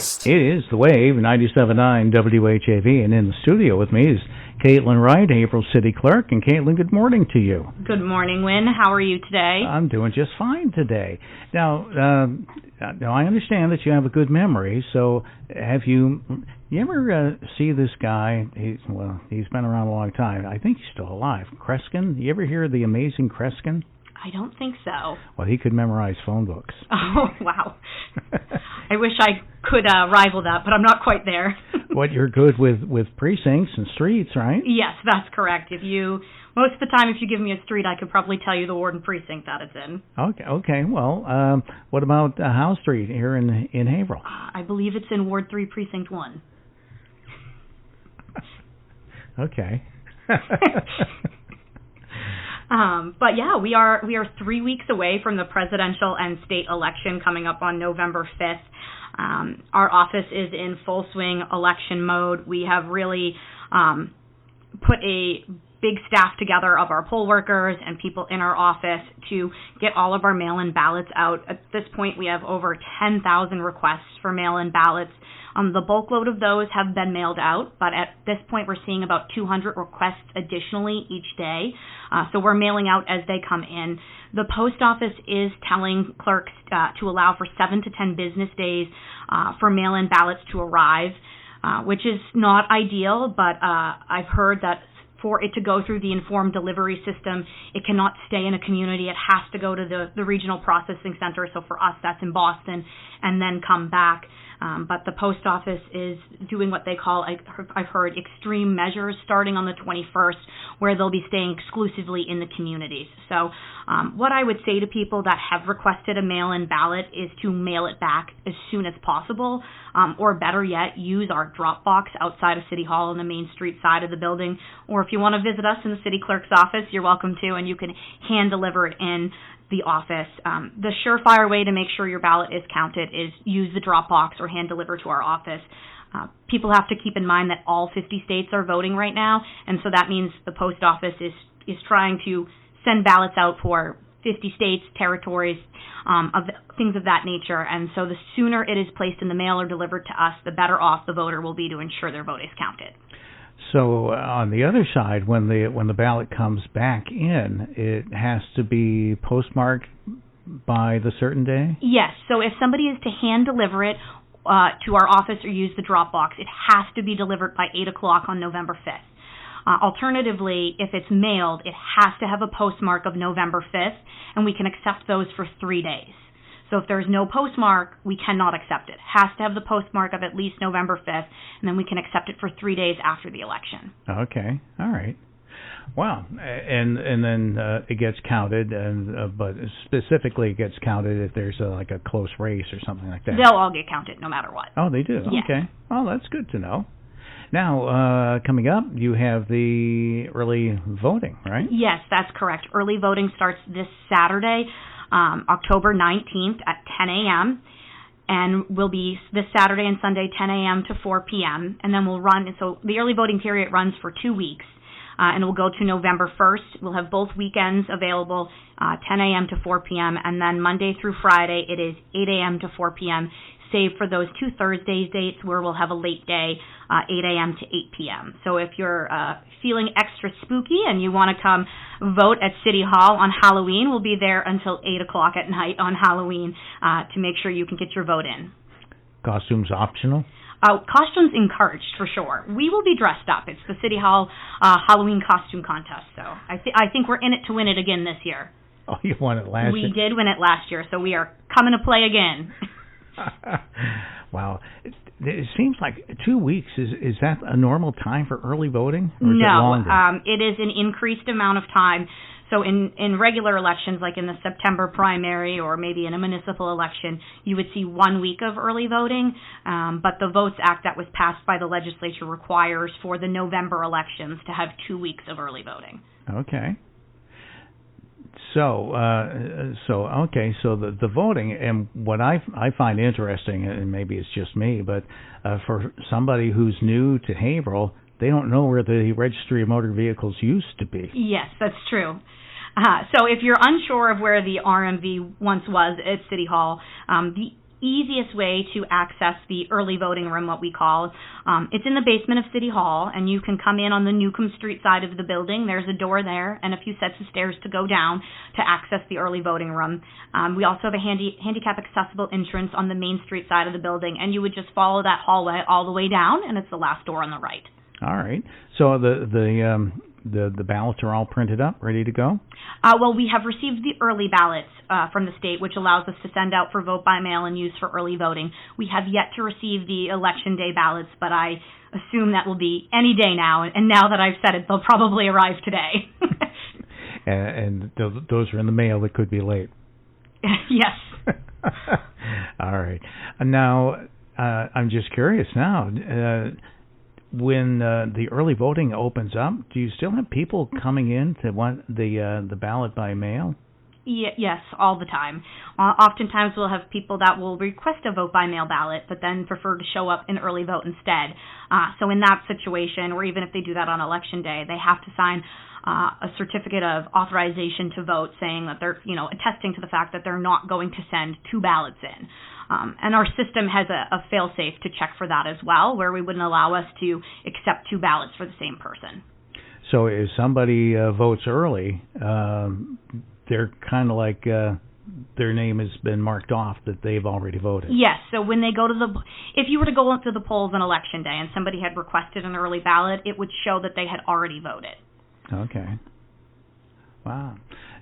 West. It is The Wave, 97.9 WHAV, and in the studio with me is Kaitlin Wright, Haverhill City Clerk. And Kaitlin, good morning to you. Good morning, Wynn. How are you today? I'm doing just fine today. Now I understand that you have a good memory, so have you ever see this guy? He's been around a long time. I think he's still alive. Kreskin? You ever hear of the amazing Kreskin? I don't think so. Well, he could memorize phone books. Oh, wow. I wish I could rival that, but I'm not quite there. But you're good with precincts and streets, right? Yes, that's correct. Most of the time, if you give me a street, I could probably tell you the ward and precinct that it's in. Okay. Well, what about Howe Street here in Haverhill? I believe it's in Ward 3, Precinct 1. Okay. But yeah, we are 3 weeks away from the presidential and state election coming up on November 5th. Our office is in full swing election mode. We have really put a big staff together of our poll workers and people in our office to get all of our mail-in ballots out. At this point, we have over 10,000 requests for mail-in ballots. The bulk load of those have been mailed out, but at this point we're seeing about 200 requests additionally each day. So we're mailing out as they come in. The post office is telling clerks to allow for 7 to 10 business days for mail-in ballots to arrive, which is not ideal, but I've heard that for it to go through the informed delivery system, it cannot stay in a community. It has to go to the regional processing center. So for us, that's in Boston, and then come back. But the post office is doing what they call, I've heard, extreme measures starting on the 21st, where they'll be staying exclusively in the communities. So what I would say to people that have requested a mail-in ballot is to mail it back as soon as possible, or better yet, use our drop box outside of City Hall on the Main Street side of the building. Or if you want to visit us in the city clerk's office, you're welcome to, and you can hand deliver it in the office. The surefire way to make sure your ballot is counted is use the drop box or hand deliver to our office. People have to keep in mind that all 50 states are voting right now, and so that means the post office is trying to send ballots out for 50 states, territories, of things of that nature. And so the sooner it is placed in the mail or delivered to us, the better off the voter will be to ensure their vote is counted. So on the other side, when the ballot comes back in, it has to be postmarked by the certain day? Yes. So if somebody is to hand deliver it to our office or use the drop box, it has to be delivered by 8 o'clock on November 5th. Alternatively, if it's mailed, it has to have a postmark of November 5th, and we can accept those for 3 days. So if there's no postmark, we cannot accept it. It has to have the postmark of at least November 5th, and then we can accept it for 3 days after the election. Okay. All right. Wow. And then it gets counted, but specifically it gets counted if there's a close race or something like that. They'll all get counted no matter what. Oh, they do? Yes. Okay. Well, that's good to know. Now, coming up, you have the early voting, right? Yes, that's correct. Early voting starts this Saturday, October 19th at 10 a.m., and will be this Saturday and Sunday, 10 a.m. to 4 p.m., and then we'll run, so the early voting period runs for 2 weeks, and it will go to November 1st. We'll have both weekends available, 10 a.m. to 4 p.m., and then Monday through Friday, it is 8 a.m. to 4 p.m., save for those 2 Thursdays dates where we'll have a late day, 8 a.m. to 8 p.m. So if you're feeling extra spooky and you want to come vote at City Hall on Halloween, we'll be there until 8 o'clock at night on Halloween to make sure you can get your vote in. Costumes optional? Costumes encouraged, for sure. We will be dressed up. It's the City Hall Halloween costume contest, so I think we're in it to win it again this year. Oh, you won it last year? We did win it last year, so we are coming to play again. Wow. It seems like 2 weeks. Is that a normal time for early voting? Or is no, it longer? It is an increased amount of time. So in regular elections, like in the September primary or maybe in a municipal election, you would see 1 week of early voting. But the Votes Act that was passed by the legislature requires for the November elections to have 2 weeks of early voting. Okay. So the voting, and what I find interesting, and maybe it's just me, but for somebody who's new to Haverhill, they don't know where the registry of motor vehicles used to be. Yes, that's true. So if you're unsure of where the RMV once was at City Hall, the easiest way to access the early voting room, what we call. It's in the basement of City Hall, and you can come in on the Newcomb Street side of the building. There's a door there and a few sets of stairs to go down to access the early voting room. We also have a handicap accessible entrance on the Main Street side of the building, and you would just follow that hallway all the way down, and it's the last door on the right. All right. So the ballots are all printed up, ready to go? Well, we have received the early ballots from the state, which allows us to send out for vote by mail and use for early voting. We have yet to receive the election day ballots, but I assume that will be any day now. And now that I've said it, they'll probably arrive today. and those are in the mail that could be late. Yes. All right. Now, I'm just curious now. When the early voting opens up, do you still have people coming in to want the ballot by mail? Yes, all the time. Oftentimes we'll have people that will request a vote by mail ballot, but then prefer to show up and early vote instead. So in that situation, or even if they do that on election day, they have to sign a certificate of authorization to vote, saying that they're, attesting to the fact that they're not going to send two ballots in. And our system has a fail-safe to check for that as well, where we wouldn't allow us to accept two ballots for the same person. So if somebody votes early, they're kind of like their name has been marked off that they've already voted. Yes. So when they go to if you were to go up to the polls on election day and somebody had requested an early ballot, it would show that they had already voted. Okay. Wow.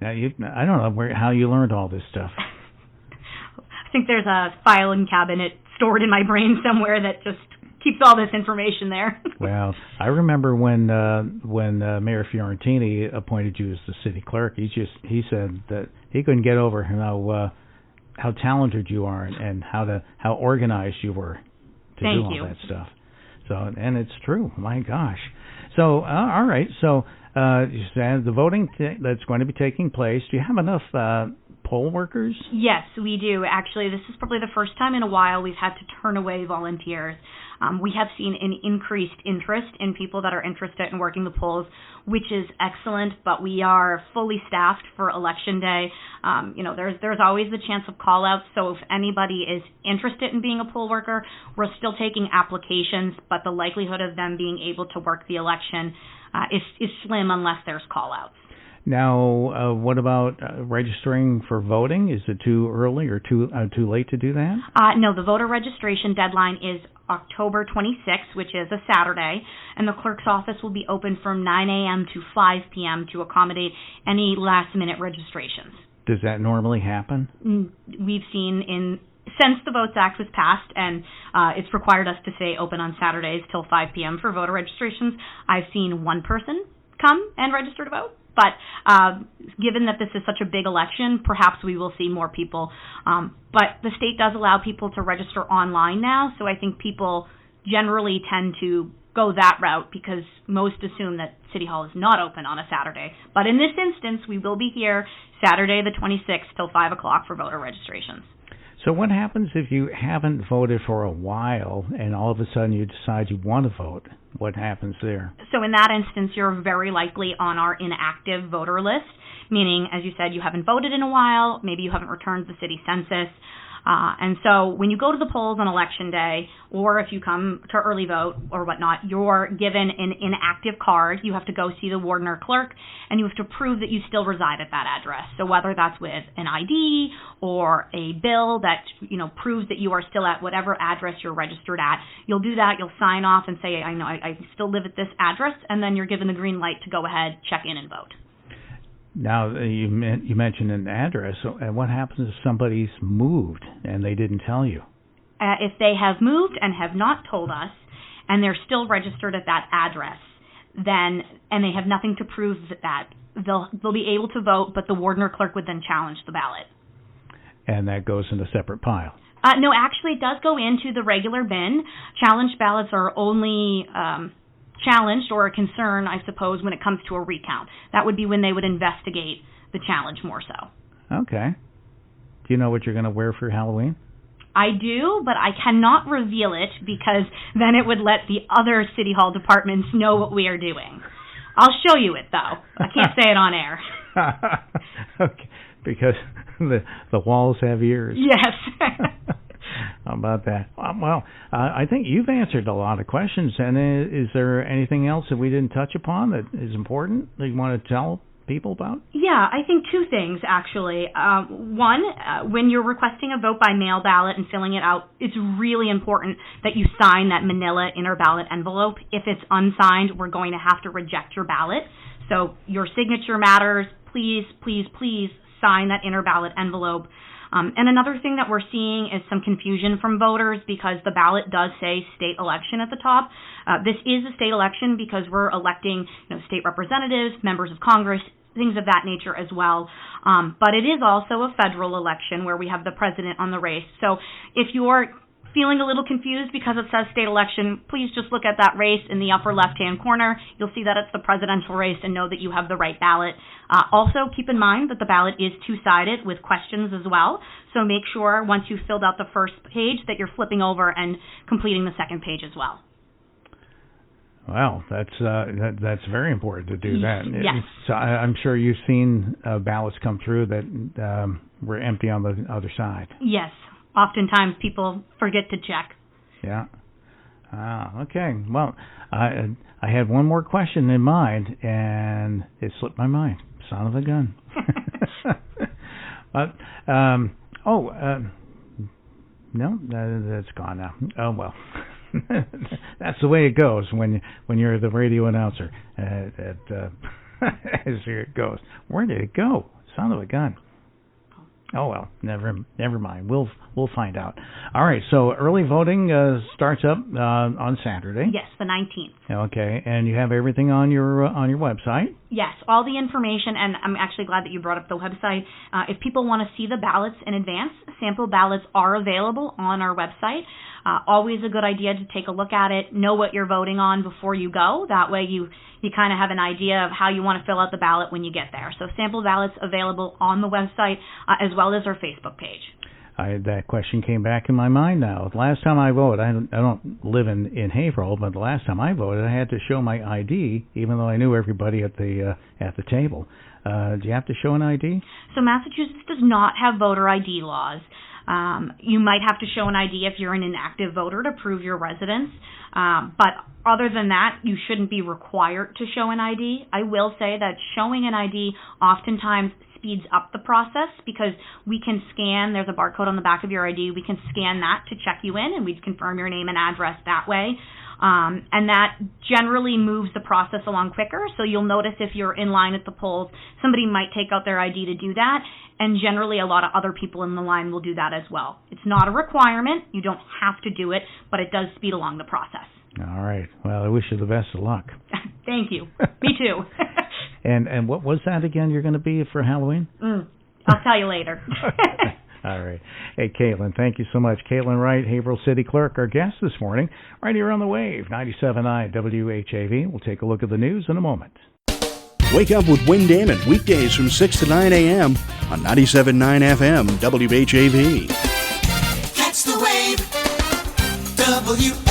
Now I don't know how you learned all this stuff. I think there's a filing cabinet stored in my brain somewhere that just keeps all this information there. Well, I remember when Mayor Fiorentini appointed you as the city clerk, he said that he couldn't get over how talented you are and how organized you were to do all that stuff. So, and it's true. My gosh. So, all right. So, you said the voting that's going to be taking place. Do you have enough poll workers? Yes, we do. Actually, this is probably the first time in a while we've had to turn away volunteers. We have seen an increased interest in people that are interested in working the polls, which is excellent, but we are fully staffed for Election Day. There's always the chance of call-outs, so if anybody is interested in being a poll worker, we're still taking applications, but the likelihood of them being able to work the election is slim unless there's call-outs. Now, what about registering for voting? Is it too early or too late to do that? No, the voter registration deadline is October 26th, which is a Saturday, and the clerk's office will be open from 9 a.m. to 5 p.m. to accommodate any last-minute registrations. Does that normally happen? We've seen since the Votes Act was passed and it's required us to stay open on Saturdays till 5 p.m. for voter registrations, I've seen one person come and register to vote. But given that this is such a big election, perhaps we will see more people. But the state does allow people to register online now, so I think people generally tend to go that route because most assume that City Hall is not open on a Saturday. But in this instance, we will be here Saturday the 26th till 5 o'clock for voter registrations. So what happens if you haven't voted for a while and all of a sudden you decide you want to vote? What happens there? So in that instance, you're very likely on our inactive voter list, meaning, as you said, you haven't voted in a while, maybe you haven't returned the city census. And so when you go to the polls on Election Day, or if you come to early vote or whatnot, you're given an inactive card. You have to go see the warden or clerk, and you have to prove that you still reside at that address. So whether that's with an ID or a bill that proves that you are still at whatever address you're registered at, you'll do that. You'll sign off and say, I still live at this address, and then you're given the green light to go ahead, check in, and vote. Now, you mentioned an address. So, what happens if somebody's moved and they didn't tell you? If they have moved and have not told us, and they're still registered at that address, and they have nothing to prove that, they'll be able to vote, but the warden or clerk would then challenge the ballot. And that goes in a separate pile? No, actually, it does go into the regular bin. Challenged ballots are only challenged or a concern, I suppose, when it comes to a recount. That would be when they would investigate the challenge more so. Okay. Do you know what you're going to wear for Halloween? I do, but I cannot reveal it because then it would let the other City Hall departments know what we are doing. I'll show you it, though. I can't say it on air. Okay, because the walls have ears. Yes. How about that? Well, I think you've answered a lot of questions. And is there anything else that we didn't touch upon that is important that you want to tell people about? Yeah, I think two things, actually. One, when you're requesting a vote by mail ballot and filling it out, it's really important that you sign that manila inner ballot envelope. If it's unsigned, we're going to have to reject your ballot. So your signature matters. Please, please, please sign that inner ballot envelope. And another thing that we're seeing is some confusion from voters because the ballot does say state election at the top. This is a state election because we're electing, state representatives, members of Congress, things of that nature as well. But it is also a federal election where we have the president on the race. So if you're feeling a little confused because it says state election, please just look at that race in the upper left-hand corner. You'll see that it's the presidential race and know that you have the right ballot. Also, keep in mind that the ballot is two-sided with questions as well. So make sure once you've filled out the first page that you're flipping over and completing the second page as well. Well, that's very important to do that. Yes. So I'm sure you've seen ballots come through that were empty on the other side. Yes. Oftentimes people forget to check. Yeah. Okay. Well, I had one more question in mind, and it slipped my mind. Son of a gun. But no, that's gone now. Oh well. That's the way it goes when you're the radio announcer. As here it goes. Where did it go? Son of a gun. Oh well, never mind. We'll find out. All right. So early voting starts up on Saturday. Yes, the 19th. Okay, and you have everything on your website. Yes, all the information, and I'm actually glad that you brought up the website. If people want to see the ballots in advance, sample ballots are available on our website. Always a good idea to take a look at it, know what you're voting on before you go. That way you kind of have an idea of how you want to fill out the ballot when you get there. So sample ballots available on the website as well as our Facebook page. That question came back in my mind now. Last time I voted, I don't live in Haverhill, but the last time I voted, I had to show my ID, even though I knew everybody at the table. Do you have to show an ID? So Massachusetts does not have voter ID laws. You might have to show an ID if you're an inactive voter to prove your residence. But other than that, you shouldn't be required to show an ID. I will say that showing an ID oftentimes speeds up the process because we can scan, there's a barcode on the back of your ID, we can scan that to check you in and we confirm your name and address that way. And that generally moves the process along quicker. So you'll notice if you're in line at the polls, somebody might take out their ID to do that. And generally a lot of other people in the line will do that as well. It's not a requirement. You don't have to do it, but it does speed along the process. All right. Well, I wish you the best of luck. Thank you. Me too. And what was that again you're going to be for Halloween? I'll tell you later. All right. Hey, Kaitlin, thank you so much. Kaitlin Wright, Haverhill City Clerk, our guest this morning, right here on the WAVE, 97.9 WHAV. We'll take a look at the news in a moment. Wake up with Wayne Damon, weekdays from 6 to 9 a.m. on 97.9 FM, WHAV. Catch the wave, WHAV.